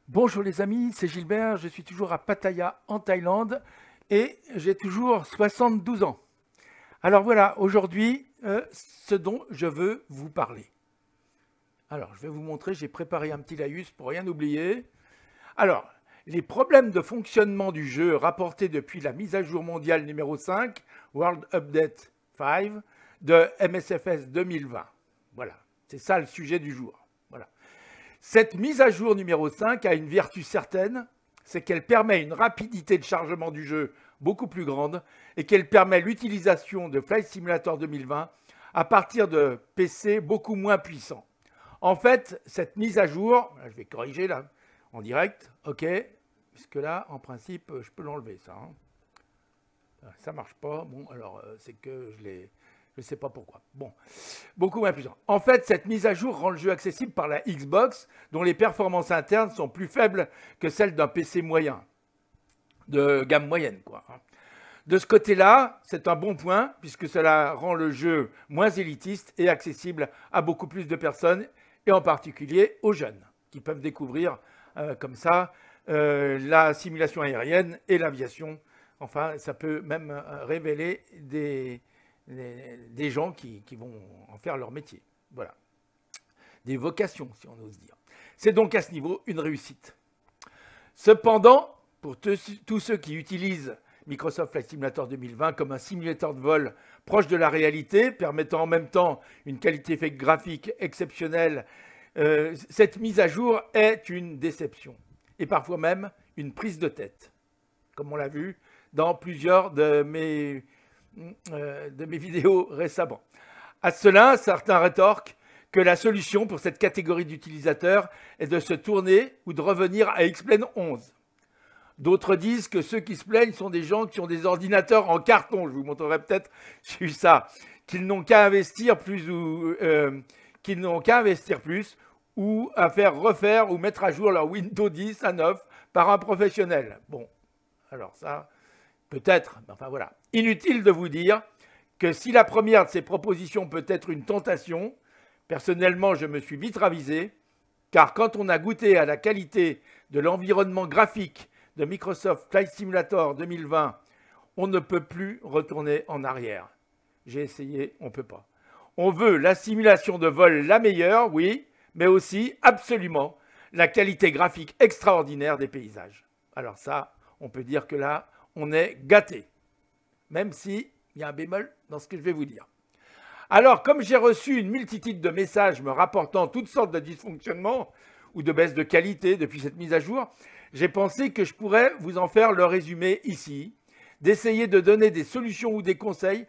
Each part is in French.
Bonjour les amis, c'est Gilbert, je suis toujours à Pattaya en Thaïlande et j'ai toujours 72 ans. Alors voilà, aujourd'hui, ce dont je veux vous parler. Alors, je vais vous montrer, j'ai préparé un petit laïus pour rien oublier. Alors, les problèmes de fonctionnement du jeu rapportés depuis la mise à jour mondiale numéro 5, World Update 5, de MSFS 2020. Voilà, c'est ça le sujet du jour. Voilà. Cette mise à jour numéro 5 a une vertu certaine, c'est qu'elle permet une rapidité de chargement du jeu beaucoup plus grande et qu'elle permet l'utilisation de Flight Simulator 2020 à partir de PC beaucoup moins puissants. En fait, cette mise à jour, je vais corriger là en direct, ok, puisque là, en principe, je peux l'enlever ça. Ça marche pas, bon, alors c'est que je ne sais pas pourquoi. Bon, beaucoup moins puissant. En fait, cette mise à jour rend le jeu accessible par la Xbox, dont les performances internes sont plus faibles que celles d'un PC moyen, de gamme moyenne, quoi. De ce côté-là, c'est un bon point, puisque cela rend le jeu moins élitiste et accessible à beaucoup plus de personnes, et en particulier aux jeunes, qui peuvent découvrir comme ça la simulation aérienne et l'aviation. Enfin, ça peut même révéler des gens qui vont en faire leur métier. Voilà. Des vocations, si on ose dire. C'est donc à ce niveau une réussite. Cependant, pour tous ceux qui utilisent Microsoft Flight Simulator 2020 comme un simulateur de vol proche de la réalité, permettant en même temps une qualité graphique exceptionnelle, cette mise à jour est une déception. Et parfois même une prise de tête, comme on l'a vu dans plusieurs de mes vidéos récemment. À cela, certains rétorquent que la solution pour cette catégorie d'utilisateurs est de se tourner ou de revenir à X-Plane 11. D'autres disent que ceux qui se plaignent sont des gens qui ont des ordinateurs en carton. Je vous montrerai peut-être ça. Qu'ils n'ont qu'à investir plus ou à faire refaire ou mettre à jour leur Windows 10 à 9 par un professionnel. Bon, alors ça, peut-être, enfin voilà. Inutile de vous dire que si la première de ces propositions peut être une tentation, personnellement, je me suis vite ravisé, car quand on a goûté à la qualité de l'environnement graphique de Microsoft Flight Simulator 2020, on ne peut plus retourner en arrière. J'ai essayé, on ne peut pas. On veut la simulation de vol la meilleure, oui, mais aussi, absolument, la qualité graphique extraordinaire des paysages. Alors ça, on peut dire que là, on est gâté, même s'il y a un bémol dans ce que je vais vous dire. Alors, comme j'ai reçu une multitude de messages me rapportant toutes sortes de dysfonctionnements ou de baisse de qualité depuis cette mise à jour, j'ai pensé que je pourrais vous en faire le résumé ici, d'essayer de donner des solutions ou des conseils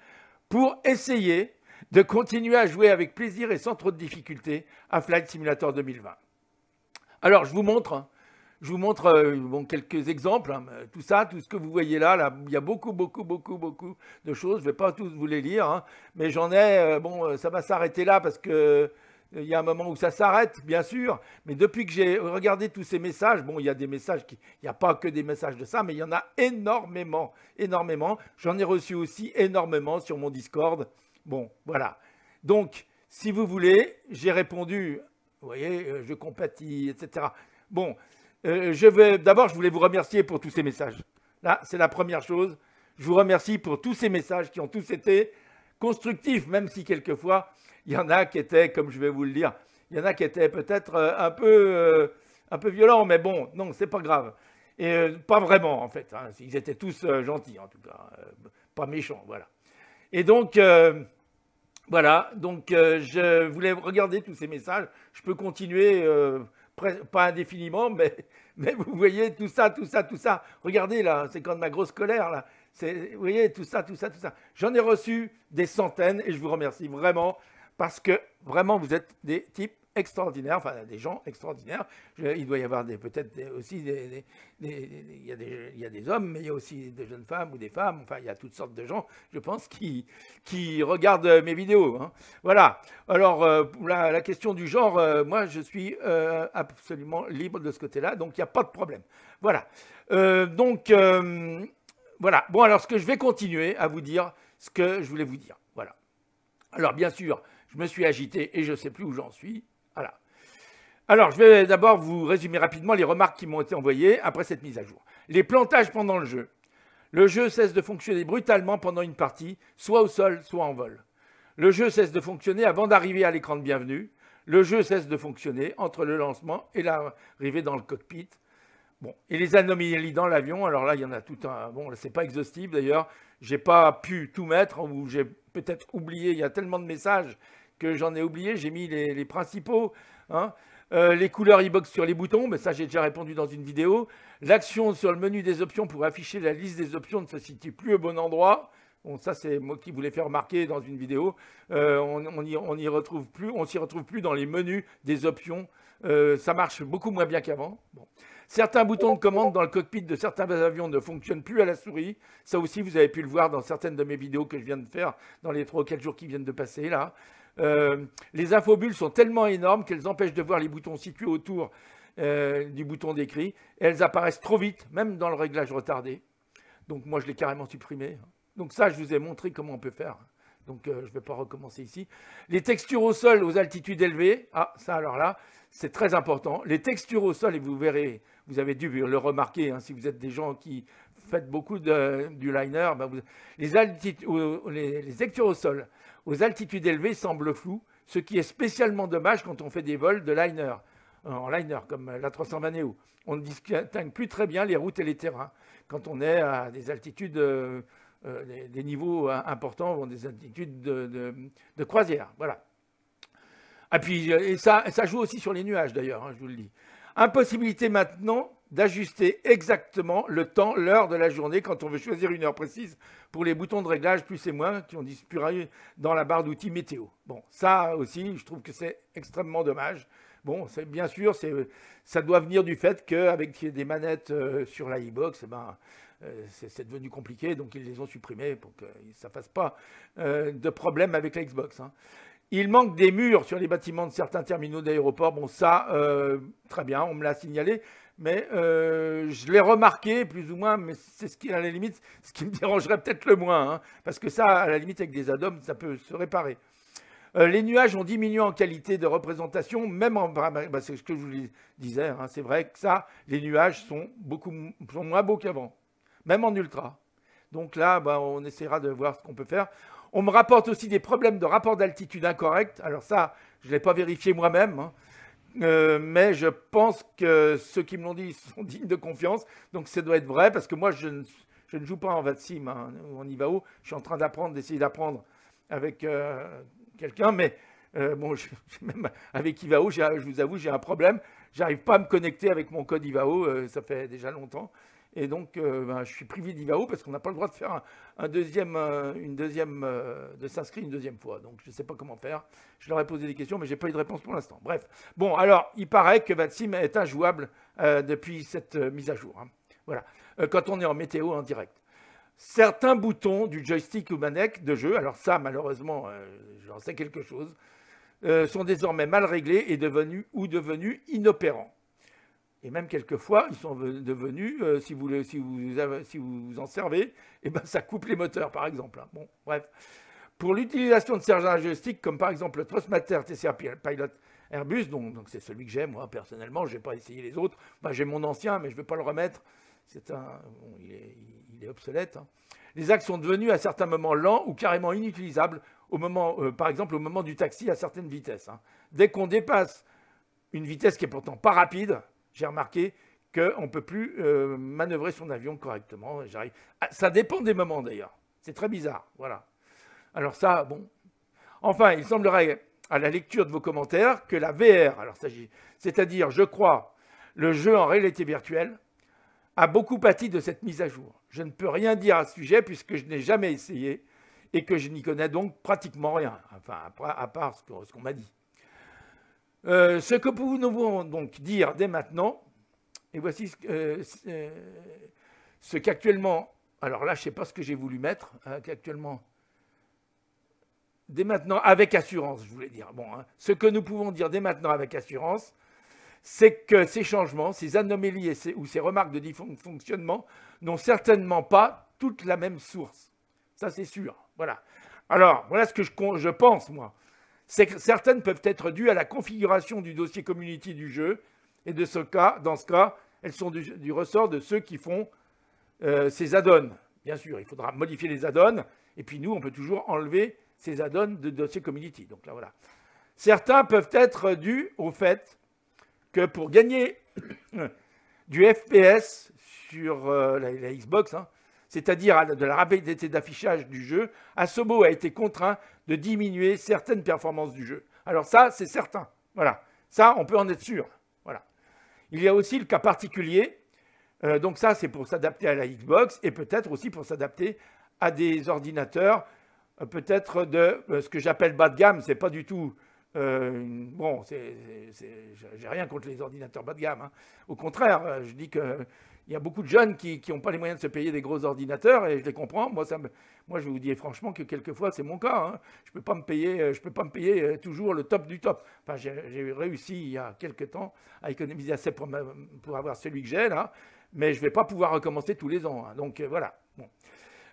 pour essayer de continuer à jouer avec plaisir et sans trop de difficultés à Flight Simulator 2020. Alors, je vous montre bon, quelques exemples, hein, tout ce que vous voyez là, il y a beaucoup de choses. Je ne vais pas tous vous les lire, hein, mais j'en ai, bon, ça va s'arrêter là parce que il y a un moment où ça s'arrête, bien sûr, mais depuis que j'ai regardé tous ces messages, bon, il y a des messages, il n'y a pas que des messages de ça, mais il y en a énormément. J'en ai reçu aussi énormément sur mon Discord. Bon, voilà. Donc, si vous voulez, j'ai répondu, vous voyez, je compatis, etc. Bon, d'abord, je voulais vous remercier pour tous ces messages. Là, c'est la première chose. Je vous remercie pour tous ces messages qui ont tous été constructifs, même si quelquefois, il y en a qui étaient, comme je vais vous le dire, il y en a qui étaient peut-être un peu violents, mais bon, non, c'est pas grave. Et pas vraiment, en fait. Hein. Ils étaient tous gentils, en tout cas. Pas méchants, voilà. Et donc, voilà, donc je voulais regarder tous ces messages. Je peux continuer, pas indéfiniment, mais vous voyez tout ça. Regardez là, c'est quand ma grosse colère là. Vous voyez tout ça. J'en ai reçu des centaines et je vous remercie vraiment parce que vraiment vous êtes des types extraordinaires, enfin des gens extraordinaires. Il doit y avoir peut-être aussi il y a des hommes, mais il y a aussi des jeunes femmes ou des femmes. Enfin, il y a toutes sortes de gens, je pense, qui regardent mes vidéos. Hein. Voilà. Alors, la question du genre, moi, je suis absolument libre de ce côté-là, donc il n'y a pas de problème. Voilà. Voilà. Bon, alors, ce que je vais continuer à vous dire, ce que je voulais vous dire. Voilà. Alors, bien sûr, je me suis agité et je ne sais plus où j'en suis. Voilà. Alors, je vais d'abord vous résumer rapidement les remarques qui m'ont été envoyées après cette mise à jour. Les plantages pendant le jeu. Le jeu cesse de fonctionner brutalement pendant une partie, soit au sol, soit en vol. Le jeu cesse de fonctionner avant d'arriver à l'écran de bienvenue. Le jeu cesse de fonctionner entre le lancement et l'arrivée dans le cockpit. Bon, et les anomalies dans l'avion, alors là, il y en a tout un... Bon, c'est pas exhaustif d'ailleurs. J'ai pas pu tout mettre, ou j'ai peut-être oublié. Il y a tellement de messages que j'en ai oublié. J'ai mis les principaux. Hein. Les couleurs e-box sur les boutons, mais ça j'ai déjà répondu dans une vidéo. L'action sur le menu des options pour afficher la liste des options ne se situe plus au bon endroit. Bon, ça c'est moi qui voulais faire remarquer dans une vidéo. On s'y retrouve plus dans les menus des options. Ça marche beaucoup moins bien qu'avant. Bon. Certains boutons de commande dans le cockpit de certains avions ne fonctionnent plus à la souris. Ça aussi, vous avez pu le voir dans certaines de mes vidéos que je viens de faire dans les 3 ou 4 jours qui viennent de passer là. Les infobulles sont tellement énormes qu'elles empêchent de voir les boutons situés autour du bouton d'écrit. Elles apparaissent trop vite, même dans le réglage retardé. Donc moi, je l'ai carrément supprimé. Donc ça, je vous ai montré comment on peut faire. Donc je ne vais pas recommencer ici. Les textures au sol aux altitudes élevées. Ah, ça alors là, c'est très important. Les textures au sol, et vous verrez, vous avez dû le remarquer, hein, si vous êtes des gens qui faites beaucoup du liner, ben les textures au sol aux altitudes élevées semblent floues, ce qui est spécialement dommage quand on fait des vols de liner, en liner comme l'A320 Neo. On ne distingue plus très bien les routes et les terrains quand on est à des altitudes, des niveaux importants, des altitudes de croisière. Voilà. Et puis, ça joue aussi sur les nuages d'ailleurs, hein, je vous le dis. Impossibilité maintenant d'ajuster exactement le temps, l'heure de la journée quand on veut choisir une heure précise pour les boutons de réglage plus et moins qui ont disparu dans la barre d'outils météo. Bon, ça aussi, je trouve que c'est extrêmement dommage. Bon, bien sûr, ça doit venir du fait qu'avec des manettes sur la e-box, c'est devenu compliqué, donc ils les ont supprimées pour que ça ne fasse pas de problème avec la Xbox. Hein. Il manque des murs sur les bâtiments de certains terminaux d'aéroport. Bon, ça, très bien, on me l'a signalé. Mais je l'ai remarqué, plus ou moins, mais c'est ce qui, à la limite, ce qui me dérangerait peut-être le moins. Hein, parce que ça, à la limite, avec des add-ons, ça peut se réparer. Les nuages ont diminué en qualité de représentation, même en... c'est ce que je vous disais, hein, c'est vrai que ça, les nuages sont moins beaux qu'avant, même en ultra. Donc là, on essaiera de voir ce qu'on peut faire. On me rapporte aussi des problèmes de rapport d'altitude incorrect. Alors ça, je ne l'ai pas vérifié moi-même, hein. Mais je pense que ceux qui me l'ont dit sont dignes de confiance. Donc ça doit être vrai, parce que moi, je ne joue pas en VATSIM, hein, ou en IVAO. Je suis en train d'essayer d'apprendre avec quelqu'un, mais bon, même avec IVAO, je vous avoue, j'ai un problème. Je n'arrive pas à me connecter avec mon code IVAO, ça fait déjà longtemps. Et donc, je suis privé d'IVAO parce qu'on n'a pas le droit de faire de s'inscrire une deuxième fois. Donc, je ne sais pas comment faire. Je leur ai posé des questions, mais je n'ai pas eu de réponse pour l'instant. Bref. Bon, alors, il paraît que VATSIM est injouable depuis cette mise à jour. Hein. Voilà. Quand on est en météo en direct. Certains boutons du joystick ou manette de jeu, alors ça, malheureusement, j'en sais quelque chose, sont désormais mal réglés et devenus inopérants. Et même quelquefois, ils sont devenus, si vous en servez, ça coupe les moteurs, par exemple. Hein. Bon, bref. Pour l'utilisation de certains joysticks, comme par exemple le Trustmaster TCR Pilot Airbus, donc c'est celui que j'ai, moi, personnellement, je n'ai pas essayé les autres. J'ai mon ancien, mais je ne vais pas le remettre. Il est obsolète. Hein. Les axes sont devenus à certains moments lents ou carrément inutilisables, par exemple au moment du taxi à certaines vitesses. Hein. Dès qu'on dépasse une vitesse qui est pourtant pas rapide, j'ai remarqué qu'on ne peut plus manœuvrer son avion correctement. Ça dépend des moments d'ailleurs. C'est très bizarre. Voilà. Alors ça, bon. Enfin, il semblerait, à la lecture de vos commentaires, que la VR, c'est-à-dire, je crois, le jeu en réalité virtuelle, a beaucoup pâti de cette mise à jour. Je ne peux rien dire à ce sujet puisque je n'ai jamais essayé et que je n'y connais donc pratiquement rien, enfin, à part ce qu'on m'a dit. Ce que nous pouvons donc dire dès maintenant, et voici ce qu'actuellement, alors là je ne sais pas ce que j'ai voulu mettre, hein, qu'actuellement, dès maintenant avec assurance, je voulais dire, bon, hein, ce que nous pouvons dire dès maintenant avec assurance, c'est que ces changements, ces anomalies ou ces remarques de dysfonctionnement n'ont certainement pas toute la même source. Ça c'est sûr, voilà. Alors, voilà ce que je pense, moi. Certaines peuvent être dues à la configuration du dossier community du jeu, et dans ce cas, elles sont du ressort de ceux qui font ces add-ons. Bien sûr, il faudra modifier les add-ons, et puis nous, on peut toujours enlever ces add-ons de dossier community. Donc là, voilà. Certains peuvent être dus au fait que pour gagner du FPS sur la Xbox, hein, c'est-à-dire de la rapidité d'affichage du jeu, Asobo a été contraint de diminuer certaines performances du jeu. Alors ça, c'est certain. Voilà. Ça, on peut en être sûr. Voilà. Il y a aussi le cas particulier. Donc ça, c'est pour s'adapter à la Xbox et peut-être aussi pour s'adapter à des ordinateurs, peut-être de ce que j'appelle bas de gamme. C'est pas du tout... bon, j'ai rien contre les ordinateurs bas de gamme. Hein. Au contraire, je dis qu'il y a beaucoup de jeunes qui n'ont pas les moyens de se payer des gros ordinateurs et je les comprends. Moi, je vais vous dire franchement que quelquefois, c'est mon cas. Hein. Je peux pas me payer toujours le top du top. Enfin, j'ai réussi il y a quelques temps à économiser assez pour avoir celui que j'ai là, mais je ne vais pas pouvoir recommencer tous les ans. Hein. Donc voilà. Bon.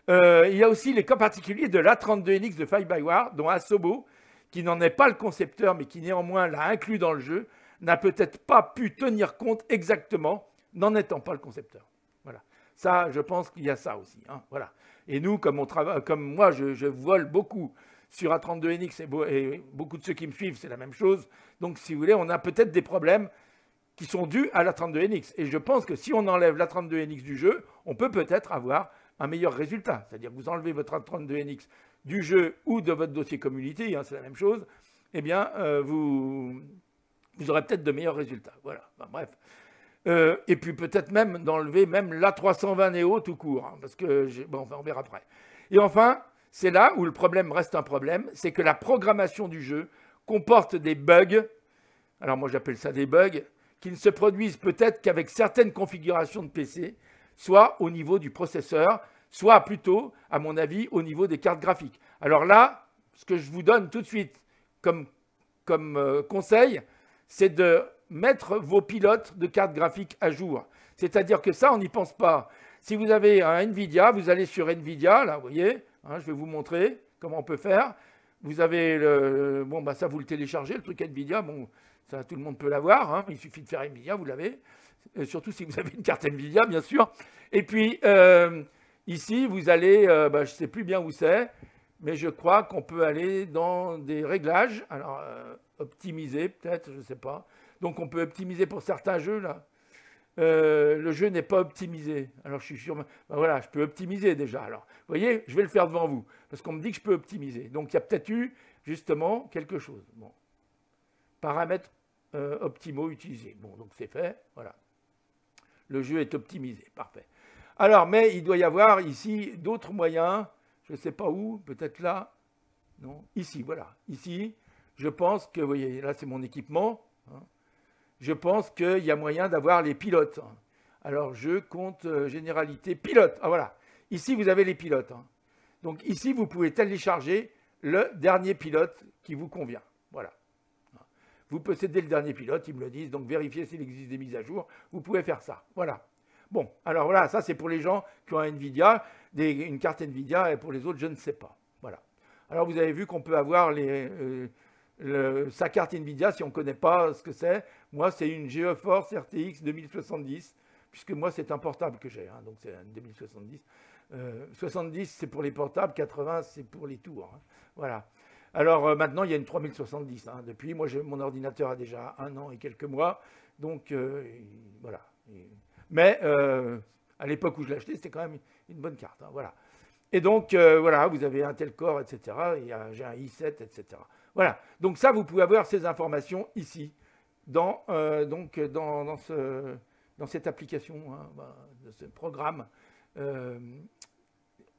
Il y a aussi les cas particuliers de l'A32NX de Fly-by-Wire, dont Asobo, qui n'en est pas le concepteur, mais qui néanmoins l'a inclus dans le jeu, n'a peut-être pas pu tenir compte exactement, n'en étant pas le concepteur. Voilà. Ça, je pense qu'il y a ça aussi. Hein. Voilà. Et nous, comme moi, je vole beaucoup sur A32NX et beaucoup de ceux qui me suivent, c'est la même chose. Donc, si vous voulez, on a peut-être des problèmes qui sont dus à l'A32NX. Et je pense que si on enlève l'A32NX du jeu, on peut peut-être avoir un meilleur résultat. C'est-à-dire que vous enlevez votre A32NX du jeu ou de votre dossier community, hein, c'est la même chose, eh bien, vous aurez peut-être de meilleurs résultats. Voilà, enfin, bref. Et puis peut-être même d'enlever même l'A320 Neo tout court, hein, parce que, bon, on verra après. Et enfin, c'est là où le problème reste un problème, c'est que la programmation du jeu comporte des bugs, alors moi j'appelle ça des bugs, qui ne se produisent peut-être qu'avec certaines configurations de PC, soit au niveau du processeur, soit plutôt, à mon avis, au niveau des cartes graphiques. Alors là, ce que je vous donne tout de suite comme conseil, c'est de mettre vos pilotes de cartes graphiques à jour. C'est-à-dire que ça, on n'y pense pas. Si vous avez un NVIDIA, vous allez sur NVIDIA, là, vous voyez, hein, je vais vous montrer comment on peut faire. Vous avez bon, bah, ça, vous le téléchargez, le truc NVIDIA, bon, ça, tout le monde peut l'avoir, hein, il suffit de faire NVIDIA, vous l'avez. Surtout si vous avez une carte NVIDIA, bien sûr. Et puis, ici, vous allez, je ne sais plus bien où c'est, mais je crois qu'on peut aller dans des réglages. Alors, optimiser peut-être, je ne sais pas. Donc, on peut optimiser pour certains jeux, là. Le jeu n'est pas optimisé. Alors, je suis sûr... Ben voilà, je peux optimiser déjà. Alors, vous voyez, je vais le faire devant vous, parce qu'on me dit que je peux optimiser. Donc, il y a peut-être eu, justement, quelque chose. Bon. Paramètres optimaux utilisés. Bon, donc c'est fait, voilà. Le jeu est optimisé, parfait. Alors, mais il doit y avoir ici d'autres moyens, je ne sais pas où, peut-être là, non, ici, voilà. Ici, je pense que, vous voyez, là c'est mon équipement, hein. Je pense qu'il y a moyen d'avoir les pilotes. Hein. Alors, je compte généralité pilote, ah voilà. Ici, vous avez les pilotes. Hein. Donc ici, vous pouvez télécharger le dernier pilote qui vous convient, voilà. Vous possédez le dernier pilote, ils me le disent, donc vérifiez s'il existe des mises à jour. Vous pouvez faire ça. Voilà. Bon, alors voilà, ça c'est pour les gens qui ont un NVIDIA, une carte NVIDIA, et pour les autres, je ne sais pas. Voilà. Alors vous avez vu qu'on peut avoir sa carte NVIDIA si on ne connaît pas ce que c'est. Moi, c'est une GeForce RTX 2070, puisque moi, c'est un portable que j'ai, hein, donc c'est un 2070. 70, c'est pour les portables, 80, c'est pour les tours. Hein. Voilà. Alors maintenant, il y a une 3070. Hein. Depuis, moi, mon ordinateur a déjà 1 an et quelques mois. Donc, voilà. Mais à l'époque où je l'ai acheté, c'était quand même une bonne carte. Hein. Voilà. Et donc, voilà, vous avez Intel Core, etc. J'ai un i7, etc. Voilà. Donc ça, vous pouvez avoir ces informations ici, dans cette application, hein, de ce programme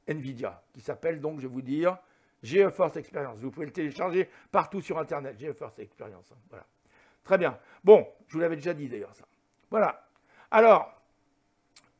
NVIDIA, qui s'appelle donc, je vais vous dire, GeForce Experience. Vous pouvez le télécharger partout sur Internet, GeForce Experience. Hein, voilà. Très bien. Bon, je vous l'avais déjà dit d'ailleurs ça. Voilà. Alors,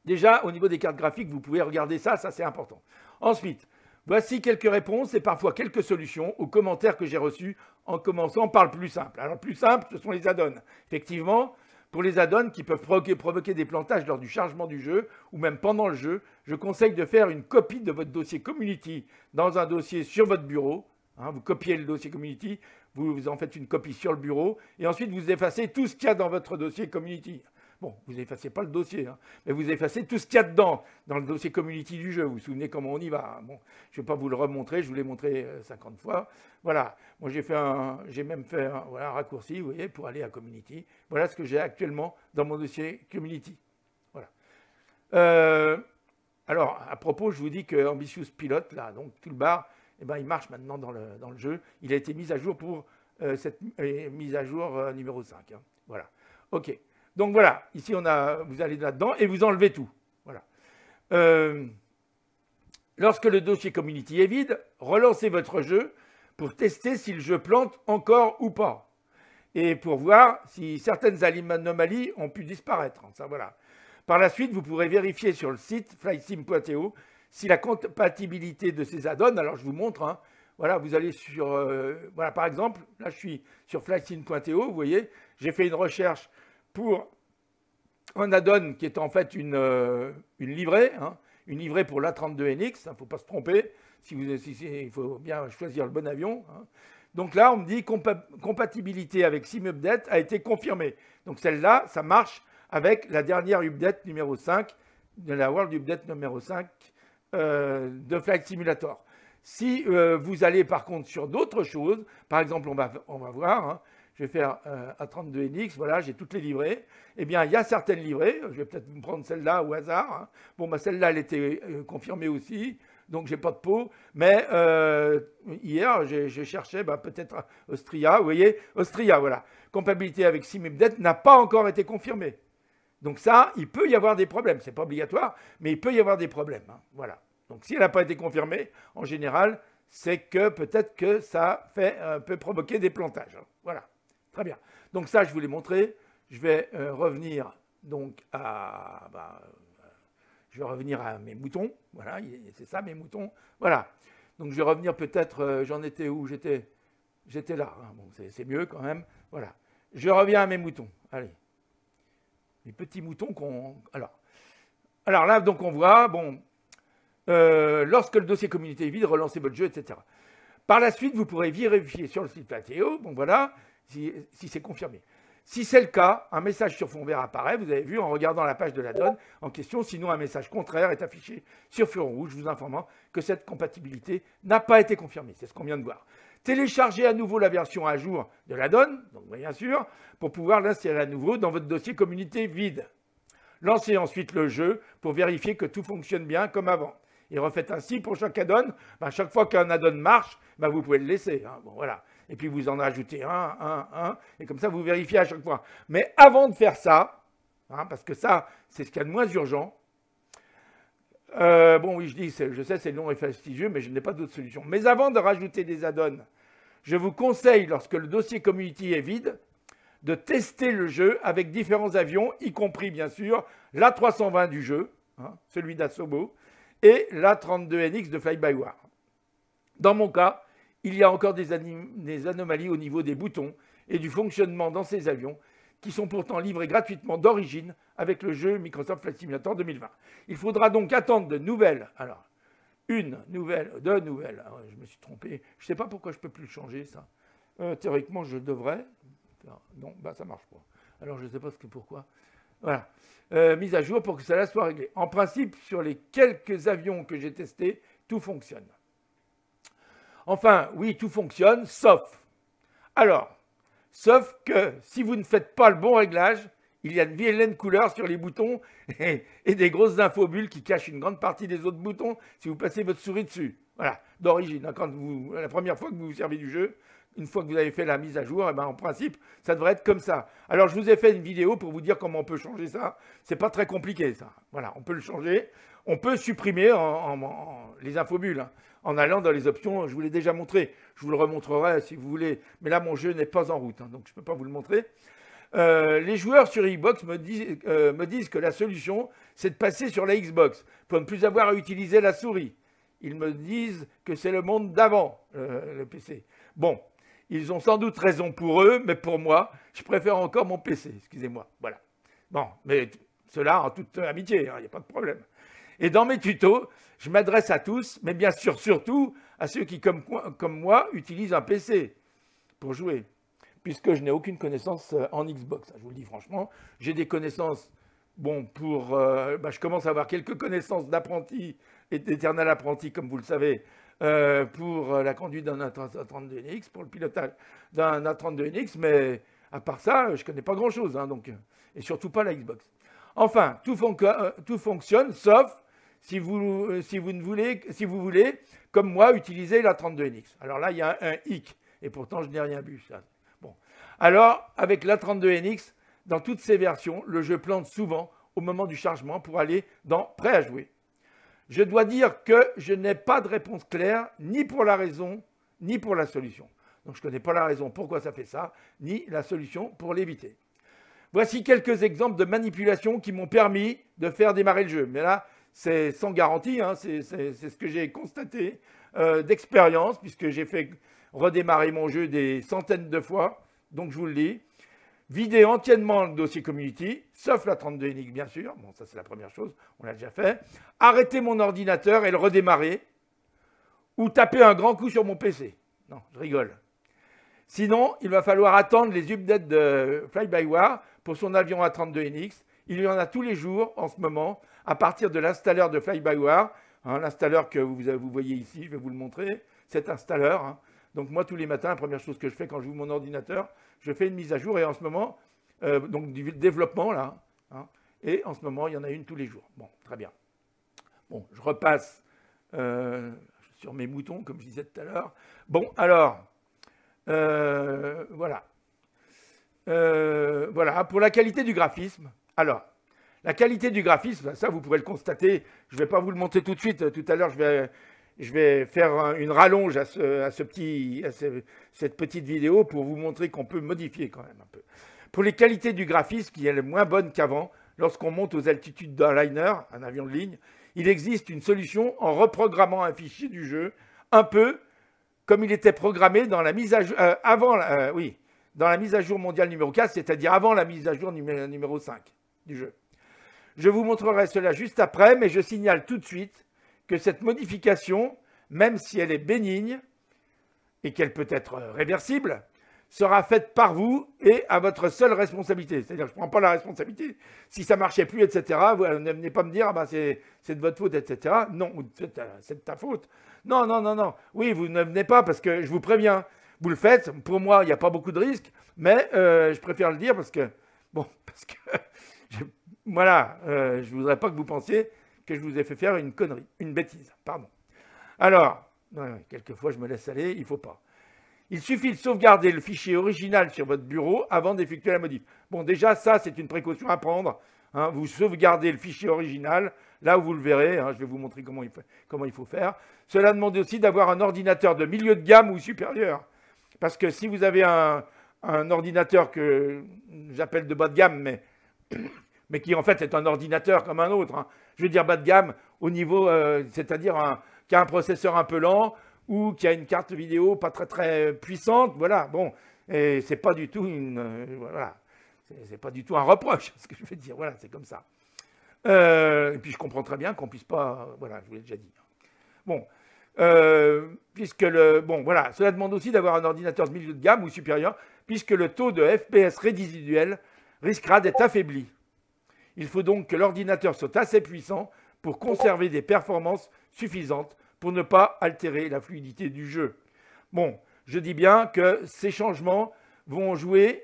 déjà, au niveau des cartes graphiques, vous pouvez regarder ça, ça c'est important. Ensuite, voici quelques réponses et parfois quelques solutions aux commentaires que j'ai reçus en commençant par le plus simple. Alors, le plus simple, ce sont les add-ons. Effectivement, pour les add-ons qui peuvent provoquer des plantages lors du chargement du jeu ou même pendant le jeu, je conseille de faire une copie de votre dossier Community dans un dossier sur votre bureau. Hein, vous copiez le dossier Community, vous en faites une copie sur le bureau, et ensuite vous effacez tout ce qu'il y a dans votre dossier Community. Bon, vous n'effacez pas le dossier, hein, mais vous effacez tout ce qu'il y a dedans, dans le dossier Community du jeu. Vous vous souvenez comment on y va. Hein. Bon, je ne vais pas vous le remontrer, je vous l'ai montré 50 fois. Voilà, moi j'ai même fait un raccourci, vous voyez, pour aller à Community. Voilà ce que j'ai actuellement dans mon dossier Community. Voilà. Alors, à propos, je vous dis que Ambitious Pilot, là, donc Toolbar, eh ben, il marche maintenant dans le jeu. Il a été mis à jour pour cette mise à jour numéro 5. Hein. Voilà. OK. Donc voilà, ici vous allez là-dedans et vous enlevez tout. Voilà. Lorsque le dossier Community est vide, relancez votre jeu pour tester si le jeu plante encore ou pas. Et pour voir si certaines anomalies ont pu disparaître. Ça, voilà. Par la suite, vous pourrez vérifier sur le site flightsim.to si la compatibilité de ces add-ons, alors je vous montre, hein, voilà, vous allez sur, voilà, par exemple, là je suis sur flightsim.to, vous voyez, j'ai fait une recherche pour un add-on qui est en fait une livrée, hein, une livrée pour l'A32NX, il ne faut pas se tromper, il faut bien choisir le bon avion. Hein. Donc là, on me dit compatibilité avec SimUpdate a été confirmée. Donc celle-là, ça marche avec la dernière update numéro 5, de la World Update numéro 5 de Flight Simulator. Si vous allez par contre sur d'autres choses, par exemple, on va voir, hein, je vais faire A32NX, voilà, j'ai toutes les livrées. Eh bien, il y a certaines livrées, je vais peut-être me prendre celle-là au hasard. Hein. Bon, bah, celle-là, elle était confirmée aussi, donc j'ai pas de pot. Mais hier, je cherchais peut-être Austria, vous voyez, Austria, voilà. Compatibilité avec SimUpdate n'a pas encore été confirmée. Donc ça, il peut y avoir des problèmes. Ce n'est pas obligatoire, mais il peut y avoir des problèmes. Hein. Voilà. Donc si elle n'a pas été confirmée, en général, c'est que peut-être que ça peut provoquer des plantages. Hein. Voilà. Très bien. Donc ça, je vous l'ai montré. Je vais revenir donc je vais revenir à mes moutons. Voilà, c'est ça mes moutons. Voilà. Donc je vais revenir peut-être, j'en étais où? J'étais là. Hein. Bon, c'est mieux quand même. Voilà. Je reviens à mes moutons. Allez. Les petits moutons qu'on... Alors là, donc on voit, bon, lorsque le dossier communauté est vide, relancez votre jeu, etc. Par la suite, vous pourrez vérifier sur le site Plateo, bon voilà, si c'est confirmé. Si c'est le cas, un message sur fond vert apparaît, vous avez vu, en regardant la page de la donne en question, sinon un message contraire est affiché sur fond rouge, vous informant que cette compatibilité n'a pas été confirmée. C'est ce qu'on vient de voir. Téléchargez à nouveau la version à jour de la donne, donc bien sûr, pour pouvoir l'installer à nouveau dans votre dossier communauté vide. Lancez ensuite le jeu pour vérifier que tout fonctionne bien comme avant. Et refaites ainsi pour chaque add-on. Chaque fois qu'un add-on marche, vous pouvez le laisser. Hein. Bon, voilà. Et puis vous en rajoutez un, et comme ça vous vérifiez à chaque fois. Mais avant de faire ça, hein, parce que ça, c'est ce qu'il y a de moins urgent. Bon, oui, je sais, c'est long et fastidieux, mais je n'ai pas d'autre solution. Mais avant de rajouter des add-ons, je vous conseille, lorsque le dossier Community est vide, de tester le jeu avec différents avions, y compris bien sûr l'A320 du jeu, hein, celui d'Asobo, et l'A32NX de Fly-by-Wire. Dans mon cas, il y a encore des anomalies au niveau des boutons et du fonctionnement dans ces avions qui sont pourtant livrés gratuitement d'origine avec le jeu Microsoft Flight Simulator 2020. Il faudra donc attendre de nouvelles. Alors, deux nouvelles. Alors, je me suis trompé. Je ne sais pas pourquoi je ne peux plus le changer, ça. Théoriquement, je devrais. Non, ça ne marche pas. Alors, je ne sais pas pourquoi. Voilà. Mise à jour pour que cela soit réglé. En principe, sur les quelques avions que j'ai testés, tout fonctionne. Enfin, oui, tout fonctionne, sauf. Alors, sauf que si vous ne faites pas le bon réglage, il y a de vilaines couleurs sur les boutons et des grosses infobules qui cachent une grande partie des autres boutons si vous passez votre souris dessus. Voilà, d'origine. La première fois que vous vous servez du jeu, une fois que vous avez fait la mise à jour, en principe, ça devrait être comme ça. Alors, je vous ai fait une vidéo pour vous dire comment on peut changer ça. C'est pas très compliqué, ça. Voilà, on peut le changer. On peut supprimer les infobules, hein, en allant dans les options. Je vous l'ai déjà montré. Je vous le remontrerai si vous voulez. Mais là, mon jeu n'est pas en route, hein, donc je ne peux pas vous le montrer. Les joueurs sur Xbox me disent que la solution, c'est de passer sur la Xbox pour ne plus avoir à utiliser la souris. Ils me disent que c'est le monde d'avant, le PC. Bon, ils ont sans doute raison pour eux, mais pour moi, je préfère encore mon PC, excusez-moi. Voilà. Bon, mais cela en toute amitié, il n'y a pas de problème. Et dans mes tutos, je m'adresse à tous, mais bien sûr surtout à ceux qui, comme moi, utilisent un PC pour jouer, puisque je n'ai aucune connaissance en Xbox. Je vous le dis franchement, j'ai des connaissances, bon, je commence à avoir quelques connaissances d'apprenti et d'éternel apprenti, comme vous le savez, pour la conduite d'un A32NX, pour le pilotage d'un A32NX, mais à part ça, je ne connais pas grand-chose, hein, donc, et surtout pas la Xbox. Enfin, tout fonctionne, sauf si vous voulez, comme moi, utiliser la 32NX. Alors là, il y a un hic, et pourtant, je n'ai rien vu. Ça. Bon. Alors, avec la 32NX, dans toutes ces versions, le jeu plante souvent au moment du chargement pour aller dans « Prêt à jouer ». Je dois dire que je n'ai pas de réponse claire, ni pour la raison, ni pour la solution. Donc, je ne connais pas la raison pourquoi ça fait ça, ni la solution pour l'éviter. Voici quelques exemples de manipulations qui m'ont permis de faire démarrer le jeu. Mais là, c'est sans garantie, hein, c'est ce que j'ai constaté d'expérience, puisque j'ai fait redémarrer mon jeu des centaines de fois. Donc, je vous le dis. Vider entièrement le dossier Community, sauf la 32NX, bien sûr. Bon, ça, c'est la première chose. On l'a déjà fait. Arrêter mon ordinateur et le redémarrer. Ou taper un grand coup sur mon PC. Non, je rigole. Sinon, il va falloir attendre les updates de Fly-by-Wire pour son avion A32NX. Il y en a tous les jours en ce moment, à partir de l'installeur de Fly-by-Wire. Hein, l'installeur que vous voyez ici, je vais vous le montrer. Cet installeur. Hein. Donc moi, tous les matins, la première chose que je fais quand j'ouvre mon ordinateur, je fais une mise à jour. Et en ce moment, donc du développement là. Hein, et en ce moment, il y en a une tous les jours. Bon, très bien. Bon, je repasse sur mes moutons, comme je disais tout à l'heure. Bon, alors... voilà. Voilà, pour la qualité du graphisme. Alors, la qualité du graphisme, ça vous pourrez le constater, je ne vais pas vous le montrer tout de suite, tout à l'heure je vais faire une rallonge à cette petite vidéo pour vous montrer qu'on peut modifier quand même un peu. Pour les qualités du graphisme, qui est moins bonne qu'avant, lorsqu'on monte aux altitudes d'un liner, un avion de ligne, il existe une solution en reprogrammant un fichier du jeu, un peu comme il était programmé dans la mise à jour, dans la mise à jour mondiale numéro 4, c'est-à-dire avant la mise à jour numéro 5 du jeu. Je vous montrerai cela juste après, mais je signale tout de suite que cette modification, même si elle est bénigne et qu'elle peut être réversible, sera faite par vous et à votre seule responsabilité. C'est-à-dire, je ne prends pas la responsabilité. Si ça ne marchait plus, etc., vous ne venez pas me dire, ah ben c'est de votre faute, etc. Non, c'est de ta faute. Non, non, non, non. Oui, vous ne venez pas parce que je vous préviens. Vous le faites. Pour moi, il n'y a pas beaucoup de risques, mais je préfère le dire parce que, bon, voilà, je ne voudrais pas que vous pensiez que je vous ai fait faire une connerie, une bêtise, pardon. Alors, quelquefois, je me laisse aller, il ne faut pas. Il suffit de sauvegarder le fichier original sur votre bureau avant d'effectuer la modif. Bon, déjà, ça, c'est une précaution à prendre. Hein. Vous sauvegardez le fichier original, là où vous le verrez. Hein, je vais vous montrer comment il faut faire. Cela demande aussi d'avoir un ordinateur de milieu de gamme ou supérieur. Parce que si vous avez un ordinateur que j'appelle de bas de gamme, mais qui en fait est un ordinateur comme un autre, hein. Je veux dire bas de gamme au niveau, c'est-à-dire qui a un processeur un peu lent, ou qui a une carte vidéo pas très très puissante, voilà, bon, et c'est pas du tout voilà, c'est pas du tout un reproche, ce que je veux dire, voilà, c'est comme ça. Et puis je comprends très bien qu'on puisse pas, voilà, je vous l'ai déjà dit. Bon, bon, voilà, cela demande aussi d'avoir un ordinateur de milieu de gamme ou supérieur, puisque le taux de FPS résiduel risquera d'être affaibli. Il faut donc que l'ordinateur soit assez puissant pour conserver des performances suffisantes pour ne pas altérer la fluidité du jeu. Bon, je dis bien que ces changements vont jouer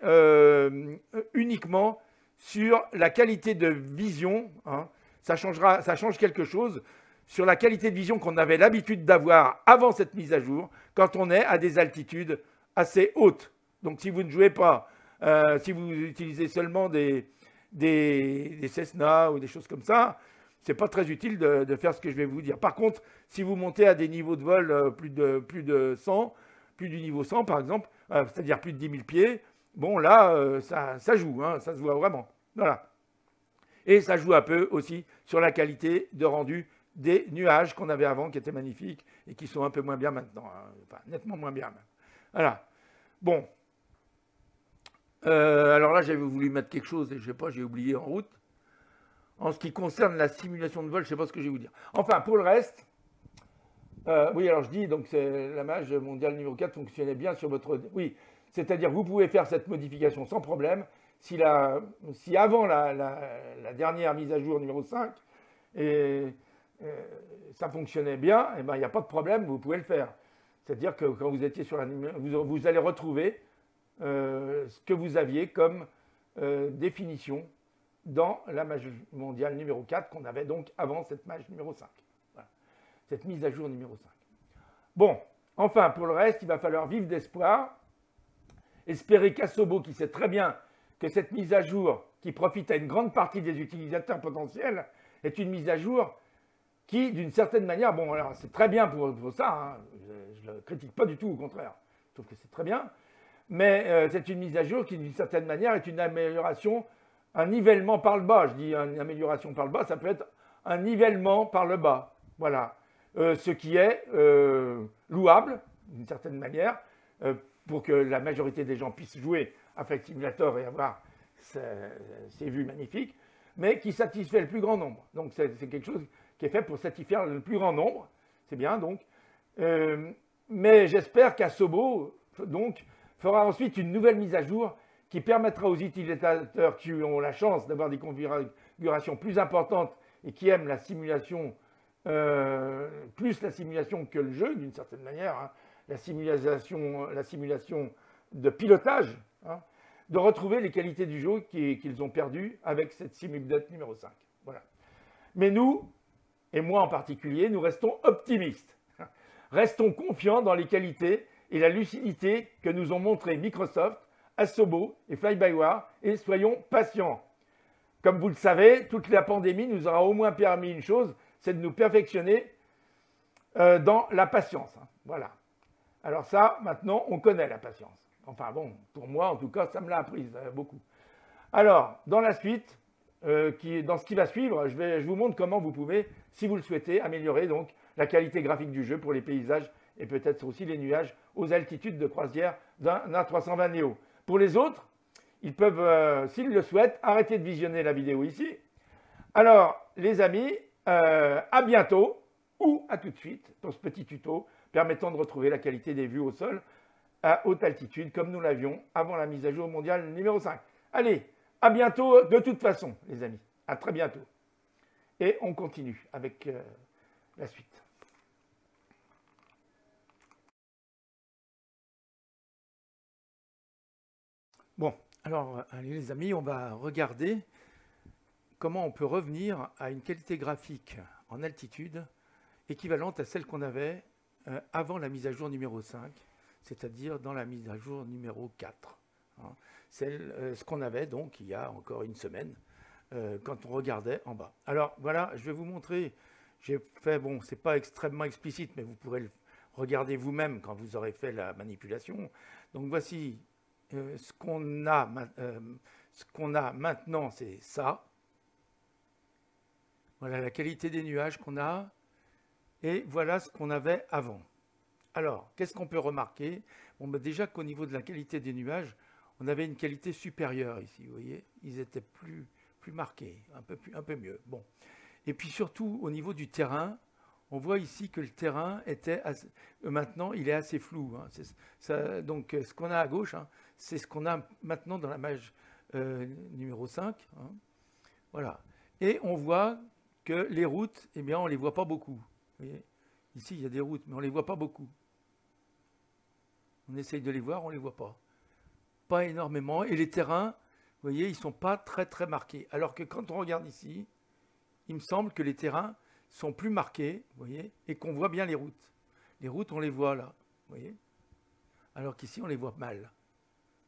uniquement sur la qualité de vision. Hein. Ça change quelque chose sur la qualité de vision qu'on avait l'habitude d'avoir avant cette mise à jour, quand on est à des altitudes assez hautes. Donc si vous ne jouez pas, si vous utilisez seulement des Cessna ou des choses comme ça, c'est pas très utile de faire ce que je vais vous dire. Par contre, si vous montez à des niveaux de vol plus de 100, plus du niveau 100 par exemple, c'est-à-dire plus de 10 000 pieds, bon là, ça joue, hein, ça se voit vraiment. Voilà. Et ça joue un peu aussi sur la qualité de rendu des nuages qu'on avait avant, qui étaient magnifiques et qui sont un peu moins bien maintenant. Hein. Enfin, nettement moins bien même. Voilà. Bon. Alors là, j'avais voulu mettre quelque chose, et je ne sais pas, j'ai oublié en route. En ce qui concerne la simulation de vol, je ne sais pas ce que je vais vous dire. Enfin, pour le reste, Oui, alors je dis, donc la mage mondiale numéro 4 fonctionnait bien sur votre... Oui, c'est-à-dire vous pouvez faire cette modification sans problème. Si avant la dernière mise à jour numéro 5, et, ça fonctionnait bien, et ben, il n'y a pas de problème, vous pouvez le faire. C'est-à-dire que quand vous étiez sur la... Vous allez retrouver ce que vous aviez comme définition dans la mage mondiale numéro 4 qu'on avait donc avant cette mage numéro 5. Voilà. Cette mise à jour numéro 5. Bon, enfin, pour le reste, il va falloir vivre d'espoir. Espérer qu'Asobo, qui sait très bien que cette mise à jour, qui profite à une grande partie des utilisateurs potentiels, est une mise à jour qui, d'une certaine manière, bon, alors c'est très bien pour ça, hein, je ne le critique pas du tout, au contraire, je trouve que c'est très bien, mais c'est une mise à jour qui, d'une certaine manière, est une amélioration, un nivellement par le bas. Je dis une amélioration par le bas, ça peut être un nivellement par le bas, voilà. Ce qui est louable, d'une certaine manière, pour que la majorité des gens puissent jouer à Flight Simulator et avoir ces vues magnifiques, mais qui satisfait le plus grand nombre. Donc c'est quelque chose qui est fait pour satisfaire le plus grand nombre, c'est bien donc. Mais j'espère qu'Asobo donc fera ensuite une nouvelle mise à jour qui permettra aux utilisateurs qui ont la chance d'avoir des configurations plus importantes et qui aiment la simulation, plus la simulation que le jeu, d'une certaine manière, hein, la simulation de pilotage, hein, de retrouver les qualités du jeu qu'ils ont perdues avec cette SimUpdate numéro 5. Voilà. Mais nous, et moi en particulier, nous restons optimistes. Restons confiants dans les qualités et la lucidité que nous ont montré Microsoft, Asobo et Fly-by-Wire, et soyons patients. Comme vous le savez, toute la pandémie nous aura au moins permis une chose, c'est de nous perfectionner dans la patience. Hein. Voilà. Alors ça, maintenant, on connaît la patience. Enfin bon, pour moi, en tout cas, ça me l'a apprise beaucoup. Alors, dans la suite, dans ce qui va suivre, je vous montre comment vous pouvez, si vous le souhaitez, améliorer donc la qualité graphique du jeu pour les paysages et peut-être aussi les nuages aux altitudes de croisière d'un A320 Neo. Pour les autres, ils peuvent, s'ils le souhaitent, arrêter de visionner la vidéo ici. Alors, les amis, à bientôt ou à tout de suite pour ce petit tuto permettant de retrouver la qualité des vues au sol à haute altitude comme nous l'avions avant la mise à jour mondiale numéro 5. Allez, à bientôt de toute façon, les amis. À très bientôt. Et on continue avec la suite. Bon, alors, allez les amis, on va regarder comment on peut revenir à une qualité graphique en altitude équivalente à celle qu'on avait avant la mise à jour numéro 5, c'est-à-dire dans la mise à jour numéro 4. Hein. Ce qu'on avait donc il y a encore une semaine, quand on regardait en bas. Alors voilà, je vais vous montrer, j'ai fait, bon, c'est pas extrêmement explicite, mais vous pourrez le regarder vous-même quand vous aurez fait la manipulation. Donc voici ce qu'on a maintenant, c'est ça. Voilà la qualité des nuages qu'on a. Et voilà ce qu'on avait avant. Alors, qu'est-ce qu'on peut remarquer? Bon, bah déjà qu'au niveau de la qualité des nuages, on avait une qualité supérieure ici, vous voyez. Ils étaient plus marqués, un peu mieux. Bon. Et puis surtout, au niveau du terrain, on voit ici que le terrain était maintenant, il est assez flou. Hein. Donc, ce qu'on a à gauche, hein, c'est ce qu'on a maintenant dans la mage numéro 5. Hein. Voilà. Et on voit que les routes, eh bien, on ne les voit pas beaucoup. Vous voyez, ici, il y a des routes, mais on ne les voit pas beaucoup. On essaye de les voir, on ne les voit pas. Pas énormément. Et les terrains, vous voyez, ils ne sont pas très, très marqués. Alors que quand on regarde ici, il me semble que les terrains sont plus marqués, vous voyez, et qu'on voit bien les routes. Les routes, on les voit là, vous voyez. Alors qu'ici, on les voit mal.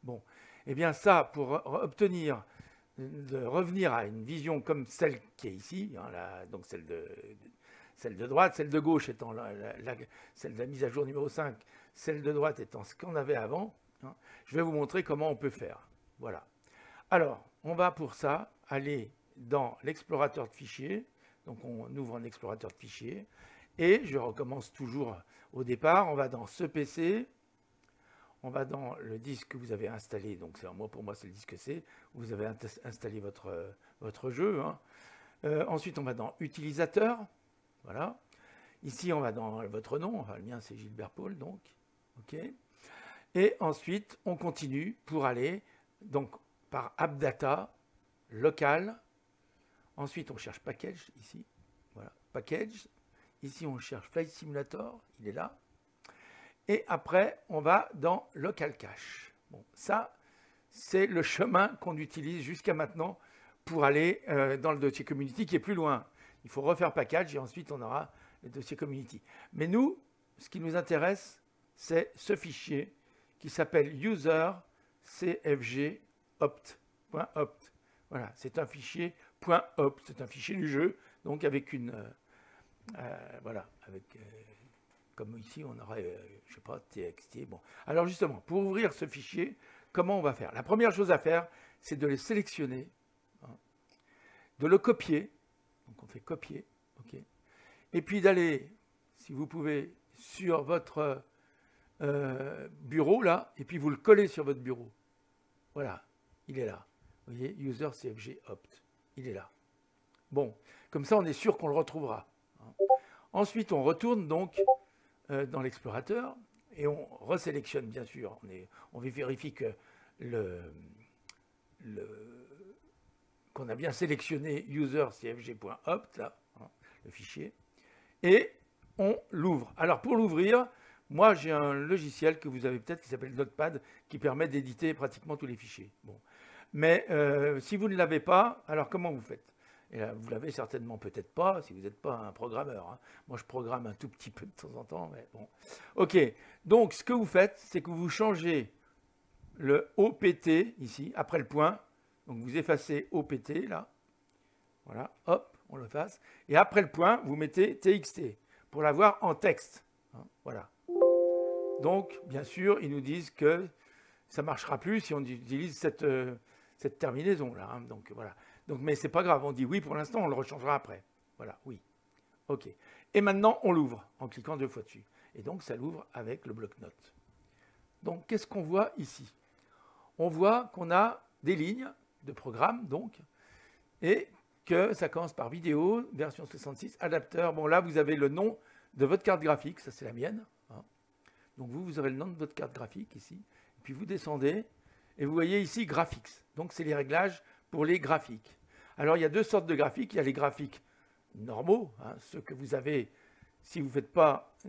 Bon. Eh bien, ça, pour obtenir de revenir à une vision comme celle qui est ici, hein, donc celle de droite, celle de gauche étant celle de la mise à jour numéro 5, celle de droite étant ce qu'on avait avant, hein, je vais vous montrer comment on peut faire. Voilà. Alors, on va pour ça aller dans l'explorateur de fichiers. Donc, on ouvre un explorateur de fichiers. Et je recommence toujours au départ. On va dans ce PC. On va dans le disque que vous avez installé. Donc, pour moi, c'est le disque C. Où vous avez installé votre jeu. Hein. Ensuite, on va dans Utilisateur. Voilà. Ici, on va dans votre nom. Enfin, le mien, c'est Gilbert Paul, donc. OK. Et ensuite, on continue pour aller donc, par AppData, local. Ensuite, on cherche Package, ici. Voilà, Package. Ici, on cherche Flight Simulator. Il est là. Et après, on va dans Local Cache. Bon, ça, c'est le chemin qu'on utilise jusqu'à maintenant pour aller dans le dossier Community qui est plus loin. Il faut refaire Package et ensuite, on aura le dossier Community. Mais nous, ce qui nous intéresse, c'est ce fichier qui s'appelle user.cfg.opt. Voilà, c'est un fichier .opt, c'est un fichier du jeu, donc avec une... voilà, avec... comme ici, on aurait, je ne sais pas, txt. Bon. Alors justement, pour ouvrir ce fichier, comment on va faire? La première chose à faire, c'est de les sélectionner, hein, de le copier. Donc on fait copier, ok. Et puis d'aller, si vous pouvez, sur votre bureau, là, et puis vous le collez sur votre bureau. Voilà, il est là. Vous voyez, user cfg opt, il est là. Bon, comme ça, on est sûr qu'on le retrouvera. Hein. Ensuite, on retourne donc dans l'explorateur et on resélectionne, bien sûr. On vérifie que qu'on a bien sélectionné user cfg.opt, là, hein, le fichier, et on l'ouvre. Alors, pour l'ouvrir, moi, j'ai un logiciel que vous avez peut-être qui s'appelle Notepad, qui permet d'éditer pratiquement tous les fichiers. Bon. Mais si vous ne l'avez pas, alors comment vous faites? Et là, vous l'avez certainement peut-être pas, si vous n'êtes pas un programmeur. Hein. Moi, je programme un tout petit peu de temps en temps, mais bon. OK. Donc, ce que vous faites, c'est que vous changez le OPT, ici, après le point. Donc, vous effacez OPT, là. Voilà, hop, on le efface. Et après le point, vous mettez TXT, pour l'avoir en texte. Hein, voilà. Donc, bien sûr, ils nous disent que ça ne marchera plus si on utilise cette terminaison-là. Hein. Donc, voilà. Donc, mais ce n'est pas grave, on dit oui pour l'instant, on le rechangera après. Voilà, oui. OK. Et maintenant, on l'ouvre en cliquant 2 fois dessus. Et donc, ça l'ouvre avec le bloc-notes. Donc, qu'est-ce qu'on voit ici? On voit qu'on a des lignes de programme, donc, et que ça commence par vidéo, version 66, adapteur. Bon, là, vous avez le nom de votre carte graphique, ça c'est la mienne. Hein. Donc, vous aurez le nom de votre carte graphique ici. Et puis, vous descendez et vous voyez ici Graphics. Donc, c'est les réglages pour les graphiques. Alors, il y a 2 sortes de graphiques. Il y a les graphiques normaux, hein, ceux que vous avez si vous ne faites pas si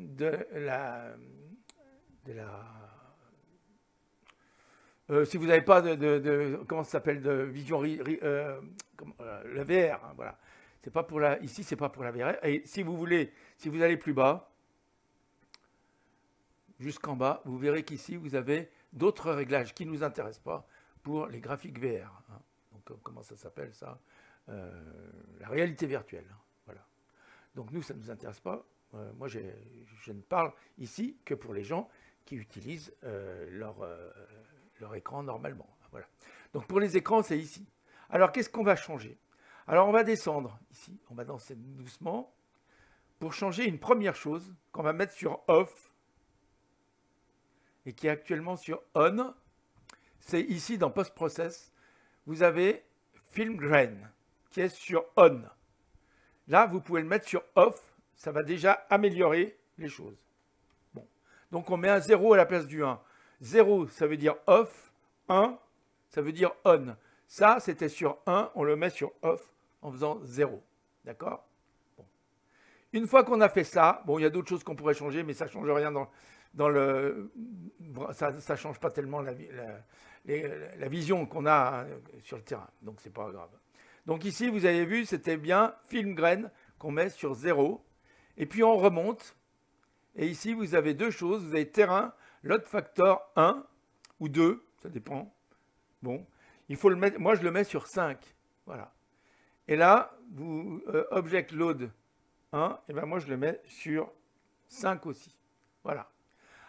vous n'avez pas comment ça s'appelle, de vision, la VR, hein, voilà. C'est pas pour ici, c'est pas pour la VR. Et si vous voulez, si vous allez plus bas, jusqu'en bas, vous verrez qu'ici, vous avez d'autres réglages qui ne nous intéressent pas pour les graphiques VR. Hein. Donc, comment ça s'appelle ça? La réalité virtuelle. Hein, voilà. Donc, nous, ça ne nous intéresse pas. Moi, je ne parle ici que pour les gens qui utilisent leur écran normalement. Voilà. Donc, pour les écrans, c'est ici. Alors, qu'est-ce qu'on va changer? Alors, on va descendre ici. On va danser doucement pour changer une première chose qu'on va mettre sur Off et qui est actuellement sur On. C'est ici dans Post-Process. Vous avez Film Grain qui est sur On. Là, vous pouvez le mettre sur Off. Ça va déjà améliorer les choses. Bon. Donc, on met un 0 à la place du 1. 0, ça veut dire Off. 1, ça veut dire On. Ça, c'était sur 1. On le met sur Off en faisant 0. D'accord? Bon. Une fois qu'on a fait ça, bon, il y a d'autres choses qu'on pourrait changer, mais ça ne change rien dans le... Ça ne change pas tellement la vision qu'on a, hein, sur le terrain. Donc, ce n'est pas grave. Donc ici, vous avez vu, c'était bien Film Grain qu'on met sur 0. Et puis, on remonte. Et ici, vous avez 2 choses. Vous avez terrain, load factor 1 ou 2. Ça dépend. Bon. Il faut le mettre. Moi, je le mets sur 5. Voilà. Et là, object load 1. Et bien, moi, je le mets sur 5 aussi. Voilà.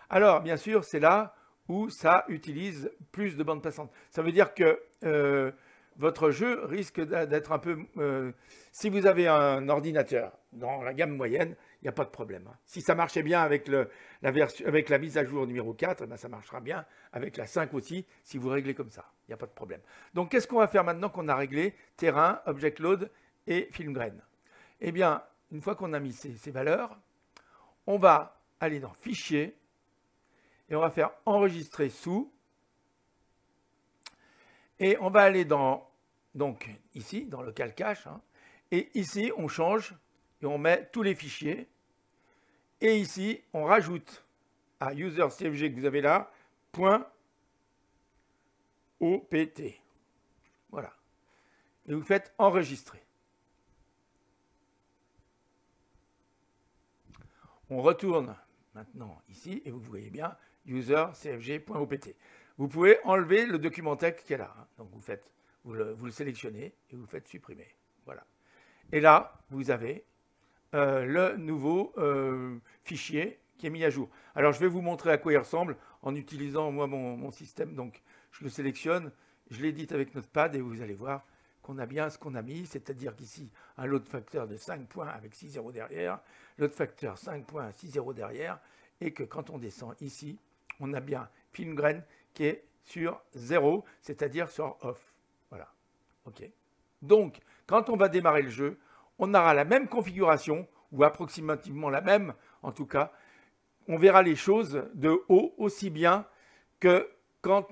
Alors, bien sûr, c'est là où ça utilise plus de bandes passantes. Ça veut dire que votre jeu risque d'être un peu... si vous avez un ordinateur dans la gamme moyenne, il n'y a pas de problème. Hein. Si ça marchait bien avec la mise à jour numéro 4, eh bien, ça marchera bien avec la 5 aussi, si vous réglez comme ça. Il n'y a pas de problème. Donc, qu'est-ce qu'on va faire maintenant qu'on a réglé terrain, object load et film grain? Eh bien, une fois qu'on a mis ces valeurs, on va aller dans Fichier et on va faire Enregistrer sous. Et on va aller dans, donc ici, dans Local Cache. Hein, et ici, on change et on met tous les fichiers. Et ici, on rajoute à user CFG que vous avez là, .opt. Voilà. Et vous faites enregistrer. On retourne maintenant ici et vous voyez bien user cfg.opt. Vous pouvez enlever le document texte qui est là. Hein. Donc vous le sélectionnez et vous faites supprimer. Voilà. Et là, vous avez le nouveau fichier qui est mis à jour. Alors, je vais vous montrer à quoi il ressemble en utilisant moi mon système. Donc, je le sélectionne, je l'édite avec Notepad et vous allez voir qu'on a bien ce qu'on a mis, c'est-à-dire qu'ici, un load factor de 5 points avec 6 zéros derrière, load factor 5 points, 6 zéros derrière, et que quand on descend ici, on a bien film grain qui est sur 0, c'est-à-dire sur off. Voilà. OK. Donc, quand on va démarrer le jeu, on aura la même configuration, ou approximativement la même, en tout cas. On verra les choses de haut aussi bien qu'avant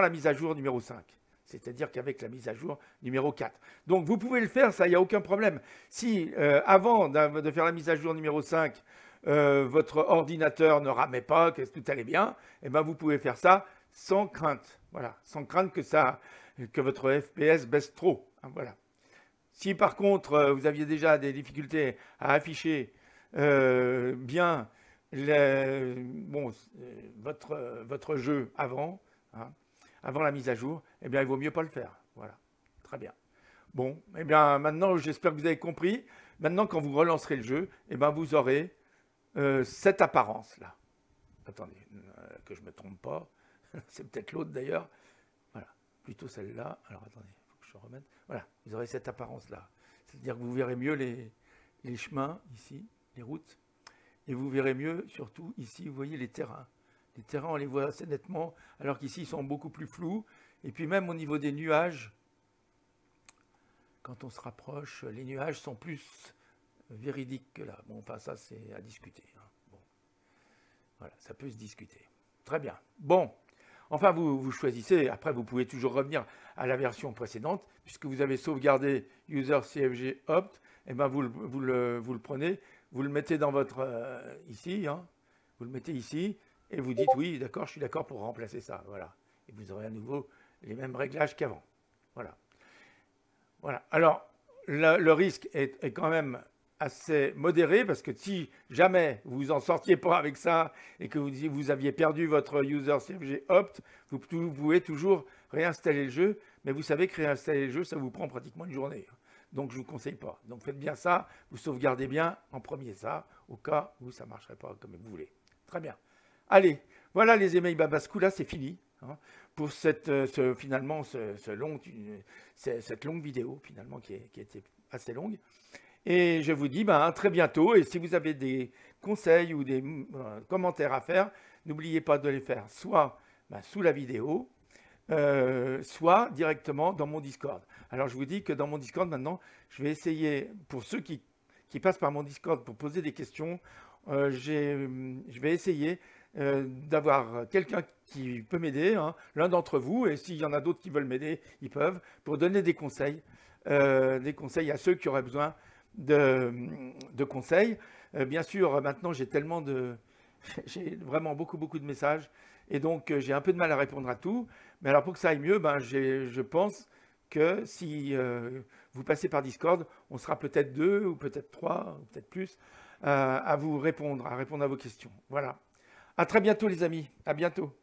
la mise à jour numéro 5. C'est-à-dire qu'avec la mise à jour numéro 4. Donc, vous pouvez le faire, ça, il n'y a aucun problème. Si, avant de faire la mise à jour numéro 5, votre ordinateur ne ramait pas, que tout allait bien, eh ben, vous pouvez faire ça sans crainte. Voilà, sans crainte que votre FPS baisse trop. Hein, voilà. Si par contre, vous aviez déjà des difficultés à afficher bien votre jeu avant, hein, avant la mise à jour, eh bien, il vaut mieux pas le faire. Voilà, très bien. Bon, eh bien, maintenant, j'espère que vous avez compris. Maintenant, quand vous relancerez le jeu, eh bien, vous aurez cette apparence-là. Attendez, que je ne me trompe pas. C'est peut-être l'autre d'ailleurs. Voilà, plutôt celle-là. Alors, attendez, il faut que je remette. Voilà, vous aurez cette apparence-là. C'est-à-dire que vous verrez mieux les chemins, ici, les routes. Et vous verrez mieux, surtout, ici, vous voyez les terrains. Les terrains, on les voit assez nettement, alors qu'ici, ils sont beaucoup plus flous. Et puis même au niveau des nuages, quand on se rapproche, les nuages sont plus véridiques que là. Bon, enfin, ça, c'est à discuter. Hein. Bon. Voilà, ça peut se discuter. Très bien. Bon, enfin, vous choisissez. Après, vous pouvez toujours revenir à la version précédente, puisque vous avez sauvegardé user CFG opt. Et ben, vous le prenez, vous le mettez dans votre ici, hein, vous le mettez ici, et vous dites oui, d'accord, je suis d'accord pour remplacer ça. Voilà. Et vous aurez à nouveau les mêmes réglages qu'avant. Voilà. Voilà. Alors, le risque est quand même assez modéré, parce que si jamais vous en sortiez pas avec ça et que vous aviez perdu votre user CFG opt, vous pouvez toujours réinstaller le jeu, mais vous savez que réinstaller le jeu, ça vous prend pratiquement une journée. Donc, je ne vous conseille pas. Donc, faites bien ça, vous sauvegardez bien en premier ça, au cas où ça ne marcherait pas comme vous voulez. Très bien. Allez, voilà les emails Babascou, là, c'est fini. Hein, pour cette longue vidéo, finalement, qui était assez longue. Et je vous dis à très bientôt. Et si vous avez des conseils ou des commentaires à faire, n'oubliez pas de les faire soit sous la vidéo, soit directement dans mon Discord. Alors, je vous dis que dans mon Discord, maintenant, je vais essayer, pour ceux qui passent par mon Discord pour poser des questions, je vais essayer d'avoir quelqu'un qui peut m'aider, hein, l'un d'entre vous, et s'il y en a d'autres qui veulent m'aider, ils peuvent, pour donner des conseils à ceux qui auraient besoin de conseils. Bien sûr, maintenant, j'ai vraiment beaucoup de messages, et donc j'ai un peu de mal à répondre à tout. Mais alors, pour que ça aille mieux, je pense que si vous passez par Discord, on sera peut-être 2 ou peut-être 3 ou peut-être plus à vous répondre, à vos questions. Voilà. À très bientôt les amis. À bientôt.